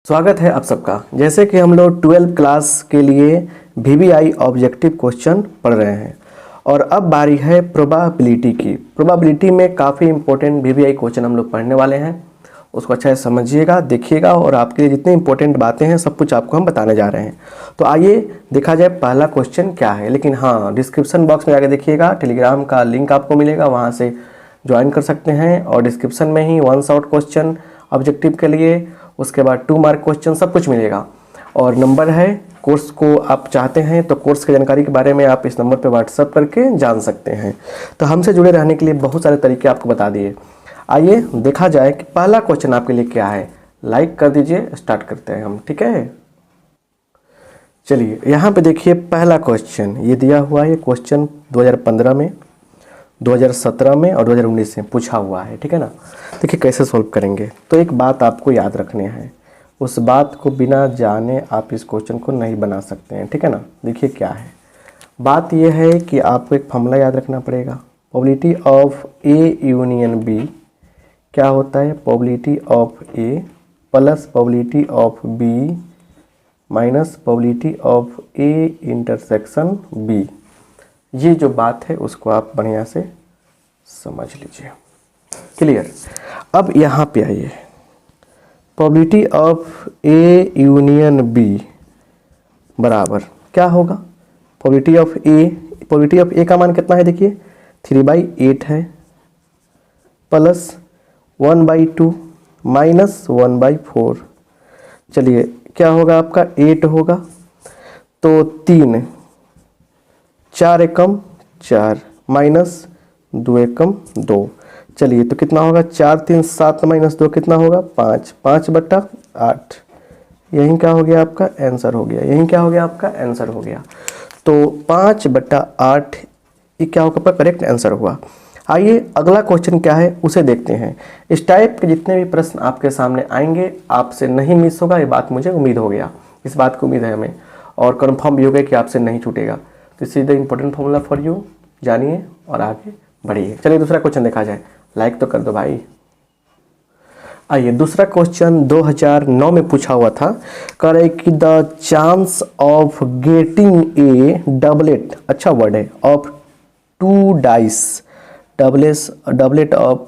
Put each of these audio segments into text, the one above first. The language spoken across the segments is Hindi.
स्वागत है आप सबका। जैसे कि हम लोग 12 क्लास के लिए VBI ऑब्जेक्टिव क्वेश्चन पढ़ रहे हैं और अब बारी है प्रोबेबिलिटी की। प्रोबेबिलिटी में काफ़ी इंपॉर्टेंट VBI क्वेश्चन हम लोग पढ़ने वाले हैं, उसको अच्छे से समझिएगा, देखिएगा और आपके लिए जितनी इंपॉर्टेंट बातें हैं सब कुछ आपको हम बताने जा रहे हैं। तो आइए देखा जाए पहला क्वेश्चन क्या है। लेकिन हाँ, डिस्क्रिप्शन बॉक्स में जाके देखिएगा, टेलीग्राम का लिंक आपको मिलेगा, वहाँ से ज्वाइन कर सकते हैं और डिस्क्रिप्शन में ही 1 शॉर्ट क्वेश्चन ऑब्जेक्टिव के लिए, उसके बाद 2 मार्क क्वेश्चन सब कुछ मिलेगा और नंबर है। कोर्स को आप चाहते हैं तो कोर्स की जानकारी के बारे में आप इस नंबर पर व्हाट्सअप करके जान सकते हैं। तो हमसे जुड़े रहने के लिए बहुत सारे तरीके आपको बता दिए। आइए देखा जाए कि पहला क्वेश्चन आपके लिए क्या है। लाइक कर दीजिए, स्टार्ट करते हैं हम, ठीक है। चलिए यहाँ पे देखिए पहला क्वेश्चन ये दिया हुआ है। ये क्वेश्चन 2015 में, 2017 में और 2019 में पूछा हुआ है, ठीक है ना। देखिए कैसे सॉल्व करेंगे। तो एक बात आपको याद रखनी है, उस बात को बिना जाने आप इस क्वेश्चन को नहीं बना सकते हैं, ठीक है ना। देखिए क्या है बात, यह है कि आपको एक फॉर्मूला याद रखना पड़ेगा। Probability of A union B क्या होता है, probability of A plus probability of B minus probability of A intersection B. ये जो बात है उसको आप बढ़िया से समझ लीजिए। क्लियर। अब यहाँ पे आइए, probability of A union B बराबर क्या होगा, प्रोबेबिलिटी ऑफ ए का मान कितना है, देखिए 3/8 है प्लस 1/2 माइनस 1/4। चलिए क्या होगा आपका 8 होगा, तो 3 4 एकम 4 माइनस 2 एकम 2। चलिए तो कितना होगा, 4 3 7 माइनस 2 कितना होगा 5, 5/8। यही क्या हो गया आपका आंसर हो गया, यही क्या हो गया आपका आंसर हो गया। तो 5/8 ये क्या होगा आपका करेक्ट आंसर हुआ। आइए अगला क्वेश्चन क्या है उसे देखते हैं। इस टाइप के जितने भी प्रश्न आपके सामने आएंगे आपसे नहीं मिस होगा, ये बात मुझे उम्मीद हो गया, इस बात की उम्मीद है हमें और कंफर्म भी हो गया कि आपसे नहीं छूटेगा। This is the important formula for you, जानिए और आगे बढ़िए। चलिए दूसरा क्वेश्चन देखा जाए। लाइक तो कर दो भाई। आइए दूसरा क्वेश्चन 2009 में पूछा हुआ था। कह रहे कि the chance of getting a doublet, अच्छा वर्ड है, of 2 dice, doublet of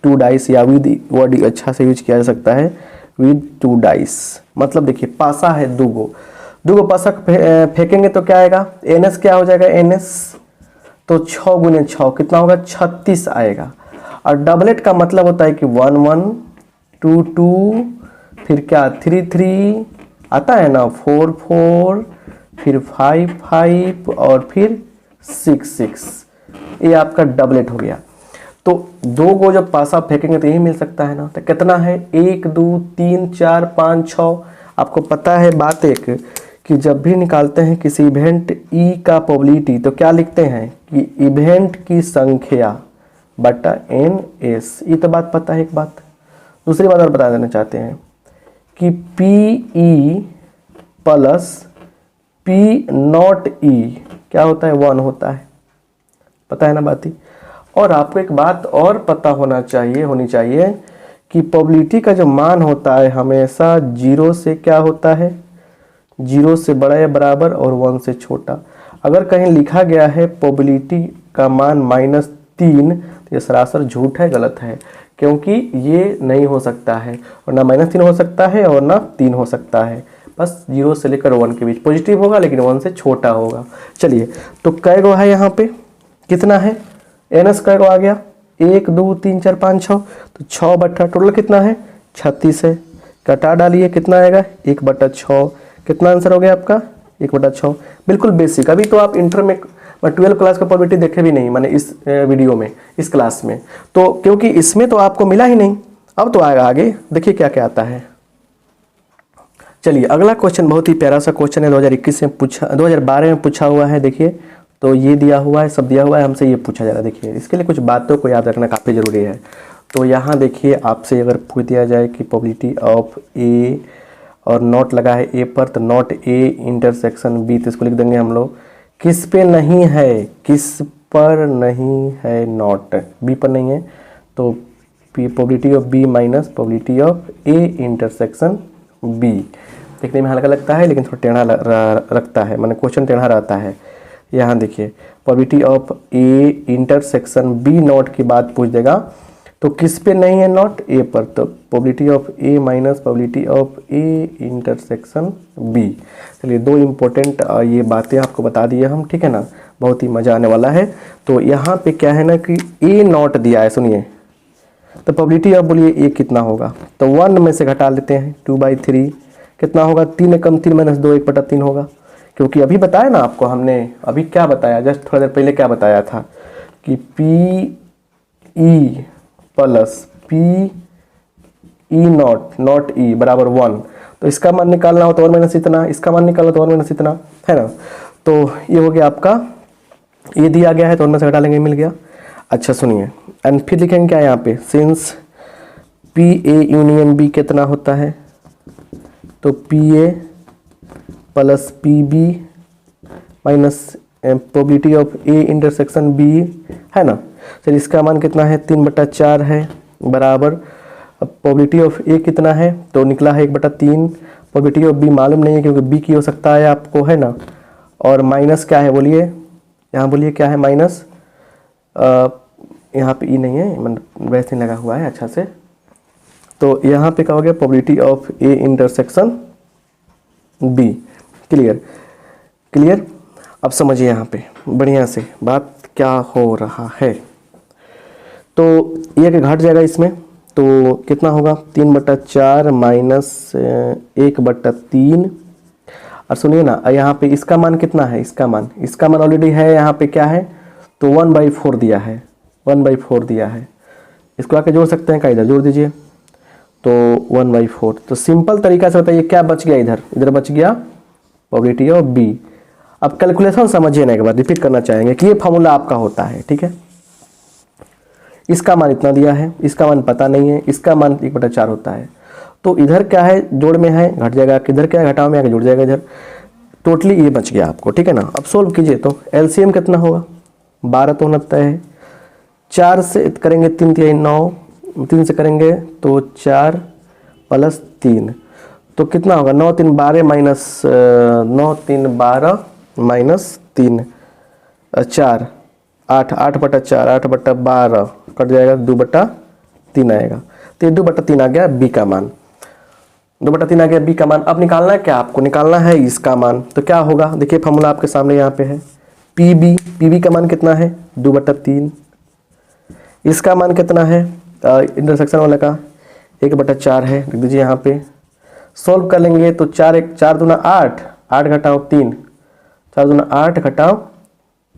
2 dice या विद वर्ड अच्छा से यूज किया जा सकता है, विद 2 डाइस। मतलब देखिए पासा है दूगो पासा फेंकेंगे तो क्या आएगा, NS क्या हो जाएगा, NS तो 6 गुने 6 कितना होगा 36 आएगा। और डबलेट का मतलब होता है कि 1 1 2 2 फिर क्या 3 3 आता है ना, 4 4 फिर 5 5 और फिर 6 6। ये आपका डबलेट हो गया। तो 2 गो जब पासा फेंकेंगे तो यही मिल सकता है ना। तो कितना है 1 2 3 4 5 6। आपको पता है बात एक कि जब भी निकालते हैं किसी इवेंट ई का प्रोबेबिलिटी तो क्या लिखते हैं कि इवेंट की संख्या बटा NS। ये तो बात पता है। एक बात दूसरी बात और बता देना चाहते हैं कि PE प्लस P0E क्या होता है, 1 होता है, पता है ना बात ही। और आपको एक बात और पता होनी चाहिए कि प्रोबेबिलिटी का जो मान होता है हमेशा 0 से क्या होता है, 0 से बड़ा या बराबर और 1 से छोटा। अगर कहीं लिखा गया है प्रोबेबिलिटी का मान -3 तो ये सरासर झूठ है, गलत है, क्योंकि ये नहीं हो सकता है और ना -3 हो सकता है और ना 3 हो सकता है। बस 0 से लेकर 1 के बीच पॉजिटिव होगा लेकिन 1 से छोटा होगा। चलिए तो कै गो है यहाँ पे, कितना है NS कै गो आ गया, 1 2 3 4 5 6, तो 6/, टोटल कितना है 36 है। कटा डालिए कितना आएगा 1/6। कितना आंसर हो गया आपका 1/6। बिल्कुल बेसिक। अभी तो आप इंटर में 12 क्लास का प्रोबेबिलिटी देखे भी नहीं, मैंने इस वीडियो में, इस क्लास में, तो क्योंकि इसमें तो आपको मिला ही नहीं। अब तो आएगा आगे, देखिए क्या क्या आता है। चलिए अगला क्वेश्चन बहुत ही प्यारा सा क्वेश्चन है, 2012 में पूछा हुआ है। देखिए तो ये दिया हुआ है, सब दिया हुआ है, हमसे ये पूछा जा रहा है। देखिए इसके लिए कुछ बातों को याद रखना काफ़ी ज़रूरी है। तो यहाँ देखिए आपसे अगर पूछ दिया जाए कि प्रोबेबिलिटी ऑफ ए और नॉट लगा है ए पर, तो नॉट ए इंटरसेक्शन बी, तो इसको लिख देंगे हम लोग किस पे नहीं है, किस पर नहीं है, नॉट बी पर नहीं है, तो probability of B minus probability of A intersection B. देखने में हल्का लगता है लेकिन थोड़ा टेढ़ा रखता है, माने क्वेश्चन टेढ़ा रहता है। यहाँ देखिए probability of A intersection B not की बात पूछ देगा तो किस पे नहीं है नॉट, ए पर, तो probability of A minus probability of A intersection B. चलिए दो इम्पोर्टेंट ये बातें आपको बता दिए हम, ठीक है ना, बहुत ही मज़ा आने वाला है। तो यहाँ पे क्या है ना कि ए नॉट दिया है, सुनिए, तो प्रोबेबिलिटी ऑफ बोलिए ए कितना होगा, तो 1 में से घटा लेते हैं 2/3 कितना होगा, 3 कम 3 माइनस 2 1/3 होगा। क्योंकि अभी बताया ना आपको हमने, अभी क्या बताया, जस्ट थोड़ा देर पहले क्या बताया था कि P E plus P E not E बराबर 1, तो इसका मान निकालना हो तो 1 माइनस इतना, इसका मान निकालना तो 1 माइनस इतना, है ना। तो ये हो गया आपका, ये दिया गया है तो 1 में से घटा लेंगे, मिल गया। अच्छा सुनिए, एंड फिर लिखेंगे क्या यहाँ पे, since P A union B कितना होता है, तो P A plus P B minus probability of A intersection B, है ना। चलिए इसका मान कितना है, 3/4 है बराबर, अब प्रोबेबिलिटी ऑफ ए कितना है तो निकला है 1/3, प्रोबेबिलिटी ऑफ बी मालूम नहीं है क्योंकि बी की हो सकता है आपको, है ना, और माइनस क्या है बोलिए, यहाँ बोलिए क्या है माइनस, यहाँ पे ई नहीं है, मतलब वैसे लगा हुआ है अच्छा से, तो यहाँ पे क्या हो गया, probability of A intersection B. Clear clear. अब समझिए यहाँ पे बढ़िया से बात क्या हो रहा है, तो ये कि घट जाएगा इसमें, तो कितना होगा 3/4 माइनस 1/3, और सुनिए ना यहाँ पे इसका मान कितना है, इसका मान ऑलरेडी है यहाँ पे क्या है, तो 1/4 दिया है, 1/4 दिया है, इसको आके जोड़ सकते हैं, क्या इधर जोड़ दीजिए, तो 1/4। तो सिंपल तरीका से बताइए क्या बच गया, इधर बच गया प्रोबेबिलिटी ऑफ बी। अब कैलकुलेशन समझिए ना, एक बार रिपीट करना चाहेंगे कि ये फॉर्मूला आपका होता है, ठीक है। इसका मान इतना दिया है, इसका मान पता नहीं है, इसका मान 1/4 होता है, तो इधर क्या है जोड़ में है घट जाएगा, किधर क्या है घटाव में आके जुड़ जाएगा इधर, टोटली ये बच गया आपको, ठीक है ना। अब सोल्व कीजिए तो एलसीएम कितना होगा, 12 तो होता है, 4 से करेंगे 3 3 9, 3 से करेंगे तो 4 प्लस 3, तो कितना होगा 9 3 12 माइनस 9 3 12 माइनस 3 4 8 8/4 8/12 कट जाएगा, 2/3 आएगा, तो ये 2/3 आ गया बी का मान, 2/3 आ गया बी का मान। अब निकालना है क्या, आपको निकालना है इसका मान, तो क्या होगा देखिए फॉर्मूला आपके सामने यहाँ पे है, पी बी का मान कितना है 2/3, इसका मान कितना है इंटरसेक्शन वाला का 1/4 है, लिख दीजिए यहाँ पे। सॉल्व कर लेंगे तो 4 दूना 8, 8 घटाओ 3, 4 दूना 8 घटाओ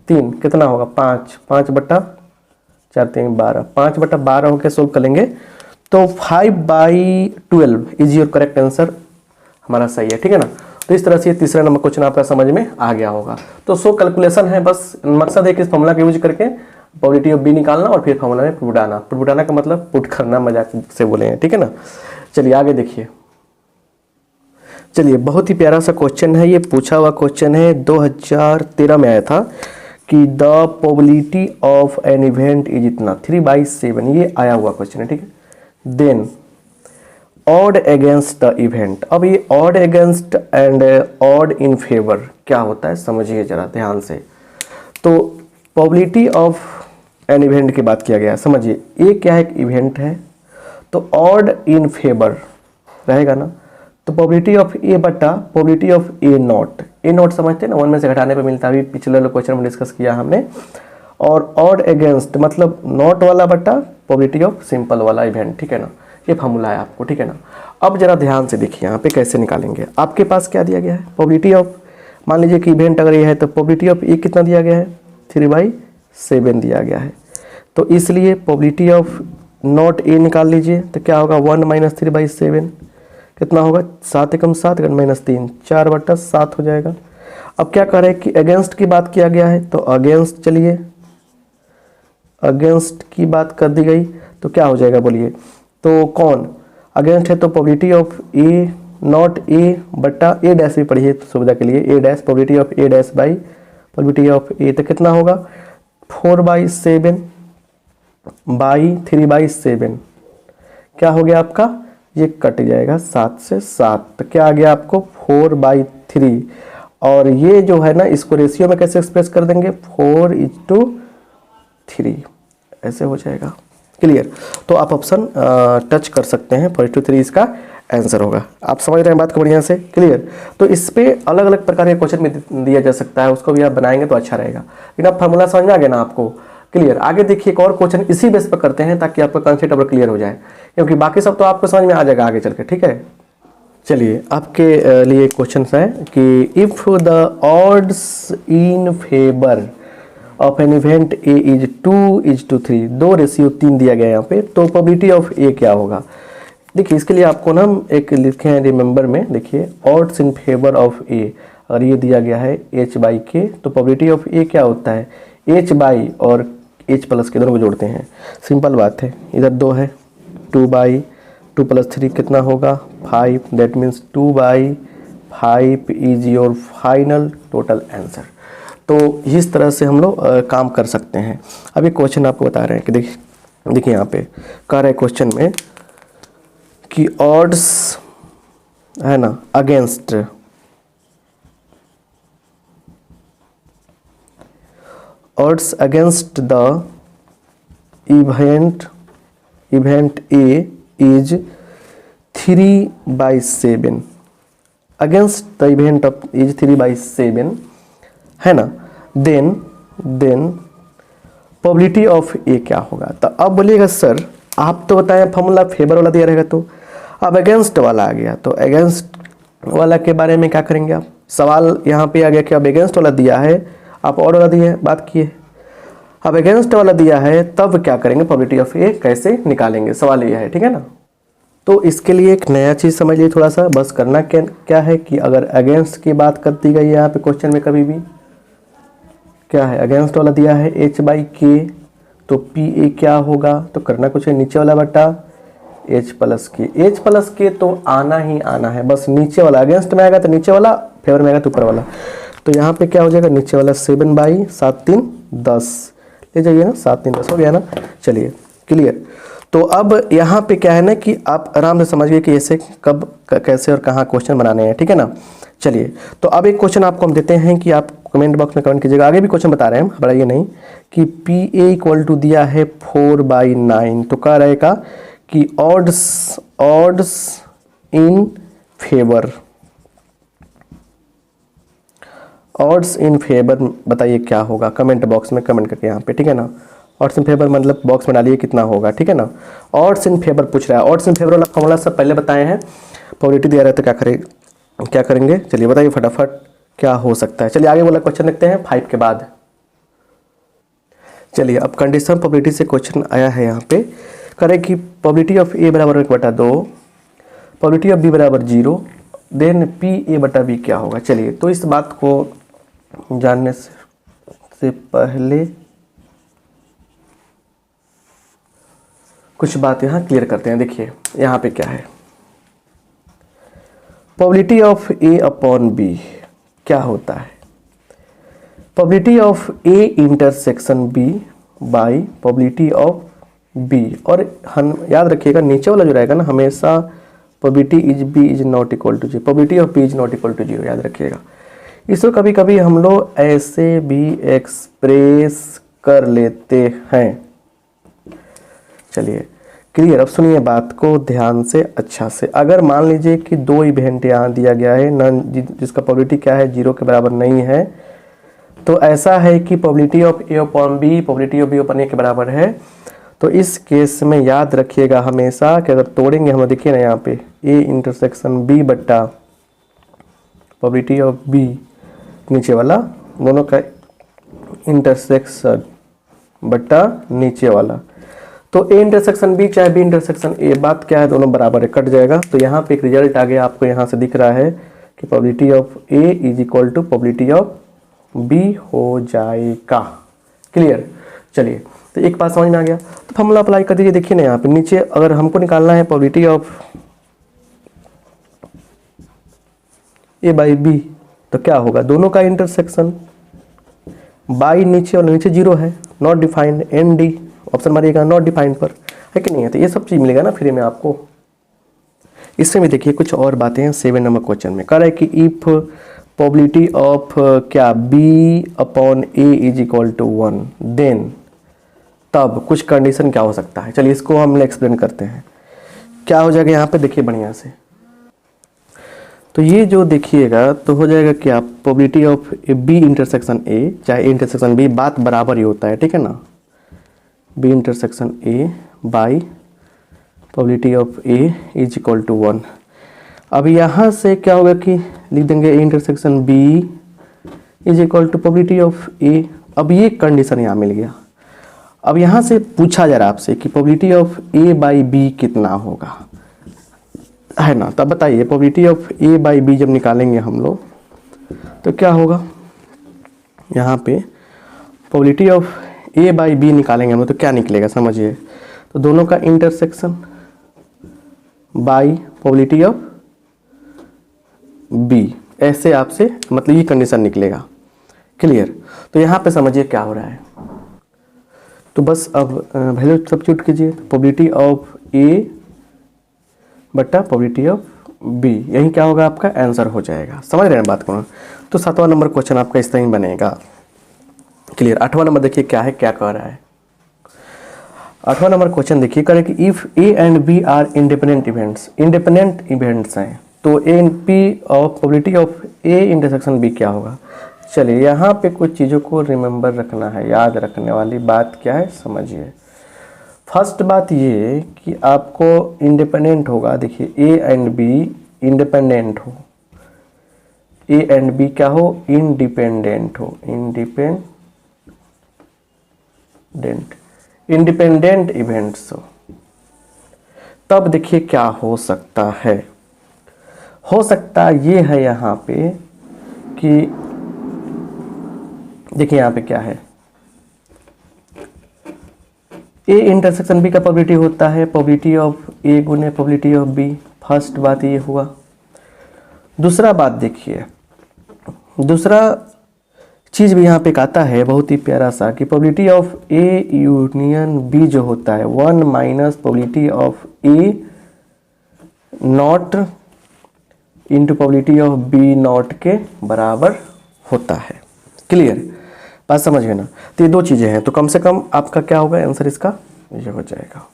3 कितना होगा 5, 5/4 3 12, 5/12 होकर सॉल्व कर लेंगे तो 5/12 इज योर करेक्ट आंसर, हमारा सही है, ठीक है ना। तो इस तरह से तीसरा नंबर क्वेश्चन आपका समझ में आ गया होगा। तो सो कैलकुलेशन है, बस मकसद है कि इस फॉर्मूला का यूज करके प्रोबेबिलिटी ऑफ बी निकालना और फिर फॉर्मूला में पुट डालना का मतलब पुट करना, मजाक से बोले हैं, ठीक है ना। चलिए आगे देखिए, चलिए बहुत ही प्यारा सा क्वेश्चन है, ये पूछा हुआ क्वेश्चन है, 2013 में आया था कि the probability of an event is इतना 3/7, ये आया हुआ क्वेश्चन है, ठीक है। Then odd against the event, अब ये odd against and odd in favour क्या होता है समझिए जरा ध्यान से। तो प्रोबेबिलिटी ऑफ एन इवेंट की बात किया गया, समझिए ये क्या है, एक इवेंट है, तो ऑड इन फेवर रहेगा ना, तो प्रोबेबिलिटी ऑफ ए बटा प्रोबेबिलिटी ऑफ ए नॉट समझते हैं ना, 1 में से घटाने पे मिलता है, अभी पिछले क्वेश्चन में डिस्कस किया हमने। और ऑड अगेंस्ट मतलब नॉट वाला बटा प्रोबेबिलिटी ऑफ सिंपल वाला इवेंट, ठीक है ना, ये फॉर्मूला है आपको, ठीक है ना। अब जरा ध्यान से देखिए यहाँ पे कैसे निकालेंगे, आपके पास क्या दिया गया है प्रोबेबिलिटी ऑफ, मान लीजिए कि इवेंट अगर ये है तो प्रोबेबिलिटी ऑफ ए कितना दिया गया है 3/7 दिया गया है, तो इसलिए प्रोबेबिलिटी ऑफ नॉट ए निकाल लीजिए, तो क्या होगा 1 - 3/7 कितना होगा 7 × 7 -3 4/7 हो जाएगा। अब क्या कह रहे हैं कि अगेंस्ट की बात किया गया है, तो अगेंस्ट, चलिए अगेंस्ट की बात कर दी गई तो क्या हो जाएगा बोलिए, तो कौन अगेंस्ट है, तो probability of A not A बटा ए डैश भी पढ़िए तो सुविधा के लिए, A dash probability of A dash by probability of A, तो कितना होगा 4/7 बाई 3/7 क्या हो गया आपका ये कट जाएगा 7 से 7, तो क्या आ गया आपको 4/3। और ये जो है ना इसको रेशियो में कैसे एक्सप्रेस कर देंगे 4:3, ऐसे हो जाएगा। क्लियर। तो आप ऑप्शन टच कर सकते हैं, 4:3 इसका आंसर होगा। आप समझ रहे हैं बात को बढ़िया से। क्लियर। तो इस पे अलग अलग प्रकार के क्वेश्चन भी दिया जा सकता है, उसको भी आप बनाएंगे तो अच्छा रहेगा। लेकिन आप फार्मूला समझ में आ गया ना आपको। क्लियर। आगे देखिए एक और क्वेश्चन इसी बेस पर करते हैं ताकि आपका कॉन्सेप्ट और क्लियर हो जाए, क्योंकि बाकी सब तो आपको समझ में आ जाएगा आगे चल के। ठीक है, चलिए आपके लिए क्वेश्चन है कि if the odds in favour of an event A is 2:3, 2:3 दिया गया यहाँ पे, तो प्रोबेबिलिटी ऑफ ए क्या होगा। देखिए इसके लिए आपको ना एक लिखे हैं रिमेंबर में, देखिए ऑड्स इन फेवर ऑफ ए, अगर ये दिया गया है h/k, तो प्रोबेबिलिटी ऑफ ए क्या होता है h/ और h प्लस के दोनों को जोड़ते हैं। सिंपल बात है, इधर 2 है, 2/2 + 3 कितना होगा 5, that means 2/5 is your final total answer. तो इस तरह से हम लोग काम कर सकते हैं। अभी क्वेश्चन आपको बता रहे हैं कि देखिए यहाँ पे कह रहा है क्वेश्चन में कि ऑड्स है ना against the event A is 3/7, against the event of is 3/7 है ना, देन प्रोबेबिलिटी ऑफ ए क्या होगा। तो अब बोलिएगा सर आप तो बताएं फॉर्मूला फेवर वाला दिया रहेगा, तो अब अगेंस्ट वाला आ गया, तो अगेंस्ट वाला के बारे में क्या करेंगे आप। सवाल यहाँ पे आ गया कि अब अगेंस्ट वाला दिया है, आप और वाला दिया है बात किए, अब अगेंस्ट वाला दिया है तब क्या करेंगे प्रोबेबिलिटी ऑफ ए कैसे निकालेंगे, सवाल यह है। ठीक है ना। तो इसके लिए एक नया चीज़ समझ लीजिए थोड़ा सा, बस करना क्या है कि अगर अगेंस्ट की बात कर दी गई है यहाँ पे क्वेश्चन में, कभी भी क्या है अगेंस्ट वाला दिया है h/k, तो PA क्या होगा, तो करना कुछ है नीचे वाला बटा h प्लस के तो आना ही आना है, बस नीचे वाला अगेंस्ट में आएगा तो नीचे वाला, फेवर में आएगा तो ऊपर वाला। तो यहाँ पे क्या हो जाएगा नीचे वाला 7/7 10 ले जाइए ना, 7 3 10 हो गया ना। चलिए क्लियर। तो अब यहाँ पे क्या है ना कि आप आराम से समझिए कि ऐसे कब कैसे और कहाँ क्वेश्चन बनाने हैं। ठीक है ना। चलिए तो अब एक क्वेश्चन आपको हम देते हैं कि आप कमेंट बॉक्स में कमेंट कीजिएगा, आगे भी क्वेश्चन बता रहे हैं हम, बढ़ाइए नहीं, कि PA = दिया है 4/9, तो कह रहेगा कि ऑड्स इन फेवर बताइए क्या होगा, कमेंट बॉक्स में कमेंट करके यहाँ पे। ठीक है ना। ऑड्स इन फेवर मतलब बॉक्स में डालिए कितना होगा। ठीक है ना। ऑड्स इन फेवर पूछ रहा है, ऑड्स इन फेवर वाला फॉर्मूला सब पहले बताए हैं, प्रोबेबिलिटी दिया रहता है तो क्या करेंगे चलिए बताइए फटाफट क्या हो सकता है। चलिए आगे वाला क्वेश्चन देखते हैं 5 के बाद। चलिए अब कंडीशन प्रोबेबिलिटी से क्वेश्चन आया है यहाँ पे, करें कि प्रोबेबिलिटी ऑफ ए बराबर 1/2, प्रोबेबिलिटी ऑफ बी बराबर 0, देन PA/B क्या होगा। चलिए तो इस बात को जानने से पहले कुछ बात यहाँ क्लियर करते हैं। देखिए यहाँ पे क्या है, प्रोबेबिलिटी ऑफ A/B क्या होता है, probability of A intersection B by probability of B, और हम याद रखिएगा नीचे वाला जो रहेगा ना हमेशा probability is B is not equal to 0, probability of B is not equal to 0 याद रखिएगा। इसको कभी कभी हम लोग ऐसे भी एक्सप्रेस कर लेते हैं। चलिए क्लियर। अब सुनिए बात को ध्यान से अच्छा से, अगर मान लीजिए कि 2 इवेंट यहाँ दिया गया है नन जिसका प्रोबेबिलिटी क्या है 0 के बराबर नहीं है, तो ऐसा है कि probability of A/B probability of B/A के बराबर है। तो इस केस में याद रखिएगा हमेशा कि अगर तोड़ेंगे हम, देखिए ना यहाँ पे A इंटरसेक्शन B बट्टा प्रोबेबिलिटी ऑफ B नीचे वाला, दोनों का इंटरसेक्शन बट्टा नीचे वाला, तो A इंटरसेक्शन B चाहे B इंटरसेक्शन A, बात क्या है दोनों बराबर है, कट जाएगा। तो यहाँ पे एक रिजल्ट आ गया आपको, यहाँ से दिख रहा है कि probability of A is equal to probability of B हो जाएगा। क्लियर। चलिए तो एक बात समझ में आ गया, तो फॉर्मूला अप्लाई कर दीजिए। देखिए ना यहाँ पे नीचे अगर हमको निकालना है प्रोबेबिलिटी ऑफ A/B, तो क्या होगा दोनों का इंटरसेक्शन बाई नीचे और नीचे 0 है, नॉट डिफाइंड, ND ऑप्शन मारिएगा नॉट डिफाइंड पर, है कि नहीं है। तो ये सब चीज़ मिलेगा ना फ्री में आपको। इसमें भी देखिए कुछ और बातें हैं 7 नंबर क्वेश्चन में। कह रहा है कि इफ प्रोबेबिलिटी ऑफ क्या B upon A is equal to 1 then, तब कुछ कंडीशन क्या हो सकता है। चलिए इसको हम एक्सप्लेन करते हैं। क्या हो जाएगा यहाँ पे देखिए बढ़िया से, तो ये जो देखिएगा तो हो जाएगा क्या, probability of B intersection A चाहे ए इंटरसेक्शन बी, बात बराबर ही होता है, ठीक है ना। B intersection A by probability of A is equal to 1। अब यहाँ से क्या होगा कि लिख देंगे A intersection B is equal to probability of A. अब ये कंडीशन यहाँ मिल गया। अब यहाँ से पूछा जा रहा है आपसे कि probability of A by B कितना होगा, है ना। तब बताइए probability of A by B जब निकालेंगे हम लोग तो क्या होगा, यहाँ पे probability of A by B निकालेंगे हम लोग तो क्या निकलेगा समझिए, तो दोनों का intersection by probability of B, ऐसे आपसे मतलब ये कंडीशन निकलेगा। क्लियर। तो यहाँ पे समझिए क्या हो रहा है, तो बस अब वैल्यू सब्स्टिट्यूट कीजिए, प्रोबेबिलिटी ऑफ ए बट्टा प्रोबेबिलिटी ऑफ बी, यही क्या होगा आपका आंसर हो जाएगा। समझ रहे हैं बात को। तो 7वां नंबर क्वेश्चन आपका इस तरह ही बनेगा। क्लियर। 8वां नंबर देखिए क्या है, क्या कह रहा है। 8वां नंबर क्वेश्चन देखिए, कह रहे कि if A and B are independent events, independent events हैं तो A and P of probability of A intersection B क्या होगा। चलिए यहाँ पे कुछ चीज़ों को रिमेंबर रखना है, याद रखने वाली बात क्या है समझिए। फर्स्ट बात ये कि आपको इंडिपेंडेंट होगा, देखिए ए एंड बी इंडिपेंडेंट हो, ए एंड बी क्या हो, इंडिपेंडेंट हो, इंडिपेंडेंट इवेंट्स हो, तब देखिए क्या हो सकता है। हो सकता ये है यहाँ पे कि देखिए यहाँ पे क्या है, ए इंटरसेक्शन बी का प्रोबेबिलिटी होता है प्रोबेबिलिटी ऑफ ए गुने प्रोबेबिलिटी ऑफ बी। फर्स्ट बात ये हुआ। दूसरा बात देखिए, दूसरा चीज़ भी यहाँ पे आता है बहुत ही प्यारा सा कि probability of A union B जो होता है 1 minus probability of A not into probability of B not के बराबर होता है। क्लियर। बात समझ गए ना। तो ये दो चीज़ें हैं, तो कम से कम आपका क्या होगा आंसर इसका ये हो जाएगा।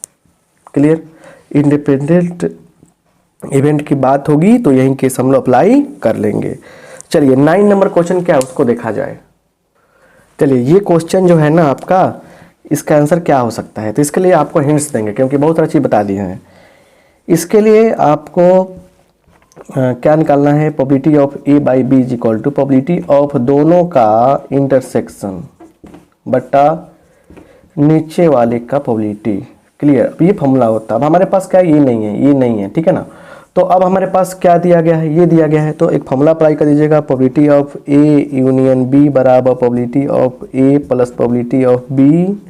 क्लियर। इंडिपेंडेंट इवेंट की बात होगी तो यही केस हम लोग अप्लाई कर लेंगे। चलिए 9 नंबर क्वेश्चन क्या है उसको देखा जाए। चलिए ये क्वेश्चन जो है ना आपका, इसका आंसर क्या हो सकता है, तो इसके लिए आपको हिंट्स देंगे क्योंकि बहुत सारी चीज़ बता दी हैं। इसके लिए आपको क्या निकालना है, probability of A by B is equal to probability of दोनों का इंटरसेक्शन बट्टा नीचे वाले का प्रोबेबिलिटी। क्लियर। अब ये फॉर्मूला होता है। अब हमारे पास क्या है, ये नहीं है, ये नहीं है, ठीक है ना। तो अब हमारे पास क्या दिया गया है, ये दिया गया है, तो एक फॉर्मूला अप्लाई कर दीजिएगा, probability of A union B बराबर probability of A plus probability of B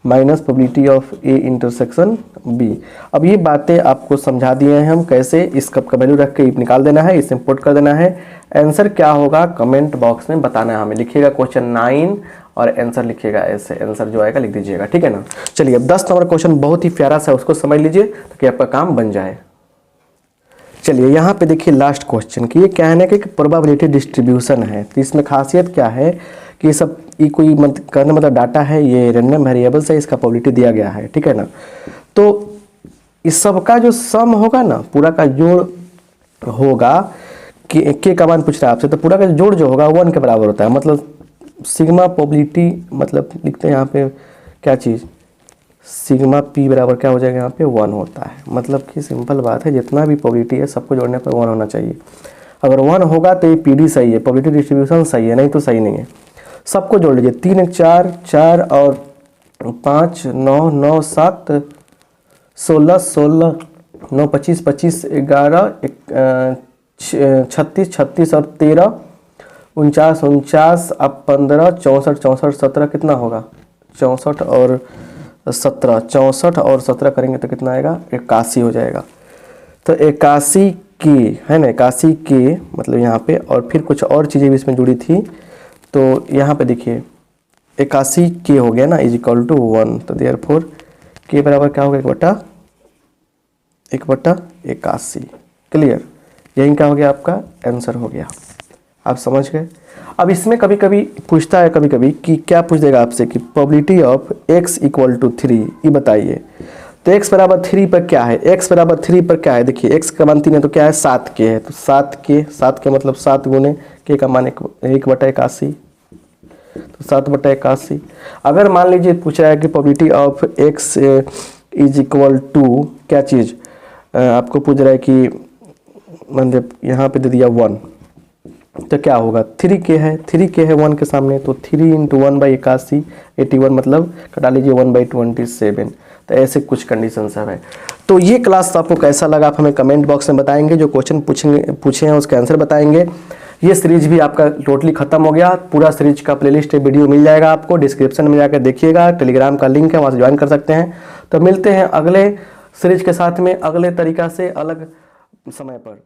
minus probability of A intersection B. अब ये बातें आपको समझा दिए हैं हम कैसे, इस कप का वैल्यू रख के निकाल देना है, इसे इंपोर्ट कर देना है। आंसर क्या होगा कमेंट बॉक्स में बताना है हमें, लिखिएगा क्वेश्चन 9 और आंसर लिखिएगा ऐसे, आंसर जो आएगा लिख दीजिएगा, ठीक है ना। चलिए अब 10 नंबर क्वेश्चन बहुत ही प्यारा सा, उसको समझ लीजिए ताकि आपका काम बन जाए। चलिए यहाँ पे देखिए लास्ट क्वेश्चन की, ये क्या है ना कि प्रोबेबिलिटी डिस्ट्रीब्यूशन है। तो इसमें खासियत क्या है कि ये सब ये कोई कहने मतलब डाटा है, ये रैंडम वेरिएबल्स है, इसका प्रोबेबिलिटी दिया गया है, ठीक है ना। तो इस सब का जो सम होगा ना, पूरा का जोड़ होगा कि के का मान पूछ रहा है आपसे, तो पूरा का जोड़ जो होगा 1 के बराबर होता है। मतलब सिग्मा प्रोबेबिलिटी, मतलब लिखते हैं यहाँ पे क्या चीज़, सिग्मा पी बराबर क्या हो जाएगा यहाँ पे 1 होता है। मतलब कि सिंपल बात है, जितना भी प्रोबेबिलिटी है सबको जोड़ने पर 1 होना चाहिए। अगर 1 होगा तो ये पीडी सही है, प्रोबेबिलिटी डिस्ट्रीब्यूशन सही है, नहीं तो सही नहीं है। सबको जोड़ लीजिए, 3 1 4, 4 और 5 9 9 7 16 16 9 25 25 11 36 36 और 13 49 49 अब 15 64 64 17 कितना होगा, 64 और 17 64 और 17 करेंगे तो कितना आएगा, 81 हो जाएगा। तो 81 के है ना, 81 के मतलब यहाँ पे, और फिर कुछ और चीज़ें भी इसमें जुड़ी थी। तो यहाँ पे देखिए 81 के हो गया ना इज इक्वल टू 1, तो देयरफॉर के बराबर क्या होगा 1/81। 1/81। क्लियर, यही क्या हो गया आपका आंसर हो गया। आप समझ गए। अब इसमें कभी कभी पूछता है कभी कभी कि क्या पूछ देगा आपसे कि प्रोबेबिलिटी ऑफ x = 3 ये बताइए। तो x बराबर 3 पर क्या है, x बराबर 3 पर क्या है, देखिए x का मान 3 है तो क्या है 7k है, तो 7k मतलब 7 गुने k का मान 1/81, तो 7/81। अगर मान लीजिए पूछ रहा है कि प्रोबेबिलिटी ऑफ x = क्या चीज़, आपको पूछ रहा है कि मतलब यहाँ पे दे दिया 1, तो क्या होगा 3k है, 3k है 1 के सामने, तो 3 × 1/81 81 मतलब कटा लीजिए 1/27। तो ऐसे कुछ कंडीशन सब है। तो ये क्लास आपको कैसा लगा आप हमें कमेंट बॉक्स में बताएंगे, जो क्वेश्चन पूछे हैं उसके आंसर बताएंगे। ये सीरीज भी आपका टोटली खत्म हो गया, पूरा सीरीज का प्लेलिस्ट वीडियो मिल जाएगा आपको, डिस्क्रिप्शन में जाकर देखिएगा, टेलीग्राम का लिंक है वहाँ से ज्वाइन कर सकते हैं। तो मिलते हैं अगले सीरीज के साथ में अगले तरीका से अलग समय पर।